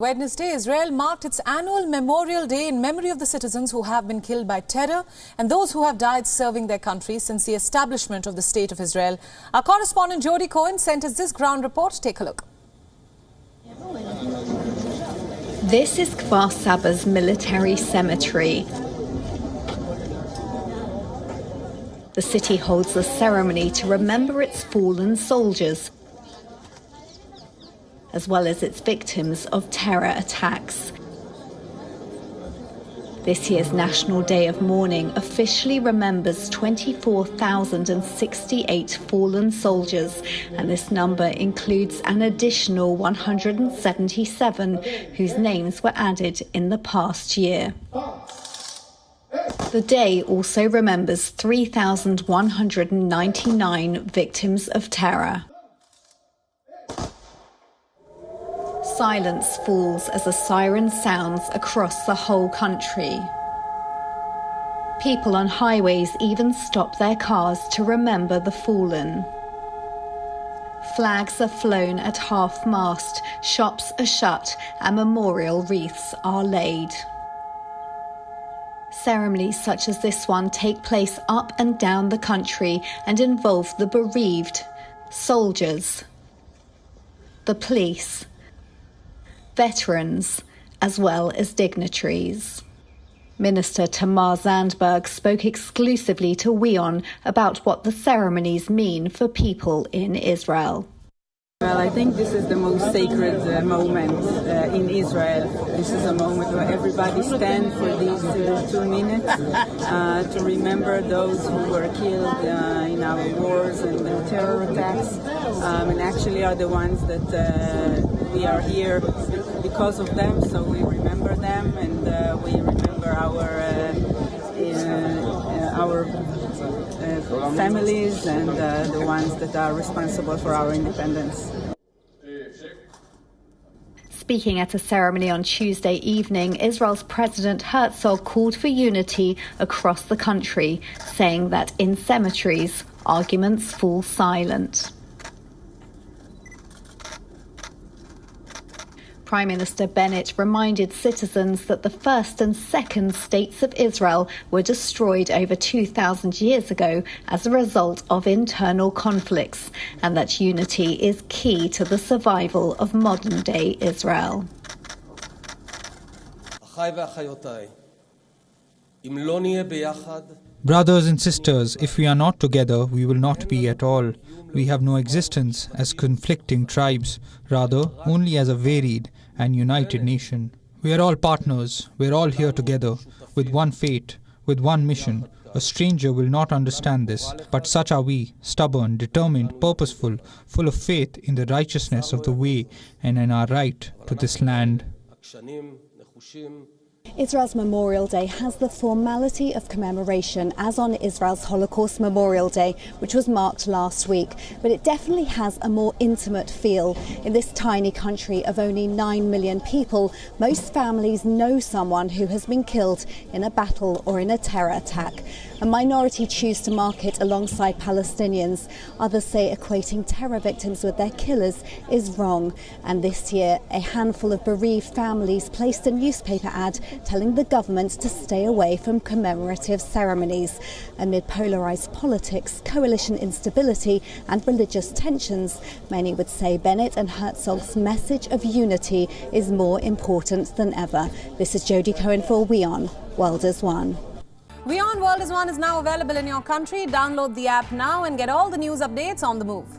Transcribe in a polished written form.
Wednesday, Israel marked its annual Memorial Day in memory of the citizens who have been killed by terror and those who have died serving their country since the establishment of the State of Israel. Our correspondent Jodie Cohen sent us this ground report. Take a look. This is Kfar Saba's military cemetery. The city holds a ceremony to remember its fallen soldiers, as well as its victims of terror attacks. This year's National Day of Mourning officially remembers 24,068 fallen soldiers, and this number includes an additional 177 whose names were added in the past year. The day also remembers 3,199 victims of terror. Silence falls as a siren sounds across the whole country. People on highways even stop their cars to remember the fallen. Flags are flown at half-mast, shops are shut, and memorial wreaths are laid. Ceremonies such as this one take place up and down the country and involve the bereaved, soldiers, the police, veterans, as well as dignitaries. Minister Tamar Zandberg spoke exclusively to WION about what the ceremonies mean for people in Israel. Well, I think this is the most sacred moment in Israel. This is a moment where everybody stands for these 2 minutes to remember those who were killed in our wars and terror attacks, and actually are the ones that we are here because of them. So we remember them, and we remember our families and the ones that are responsible for our independence. Speaking at a ceremony on Tuesday evening, Israel's President Herzog called for unity across the country, saying that in cemeteries, arguments fall silent. Prime Minister Bennett reminded citizens that the first and second states of Israel were destroyed over 2,000 years ago as a result of internal conflicts, and that unity is key to the survival of modern-day Israel. Brothers and sisters, if we are not together, we will not be at all. We have no existence as conflicting tribes, rather only as a varied and united nation. We are all partners. We are all here together, with one fate, with one mission. A stranger will not understand this, but such are we, stubborn, determined, purposeful, full of faith in the righteousness of the way and in our right to this land. Israel's Memorial Day has the formality of commemoration, as on Israel's Holocaust Memorial Day, which was marked last week. But it definitely has a more intimate feel. In this tiny country of only 9 million people, most families know someone who has been killed in a battle or in a terror attack. A minority choose to mark it alongside Palestinians. Others say equating terror victims with their killers is wrong. And this year, a handful of bereaved families placed a newspaper ad telling the government to stay away from commemorative ceremonies. Amid polarised politics, coalition instability and religious tensions, many would say Bennett and Herzog's message of unity is more important than ever. This is Jodie Cohen for WION World is One. WION World is One is now available in your country. Download the app now and get all the news updates on the move.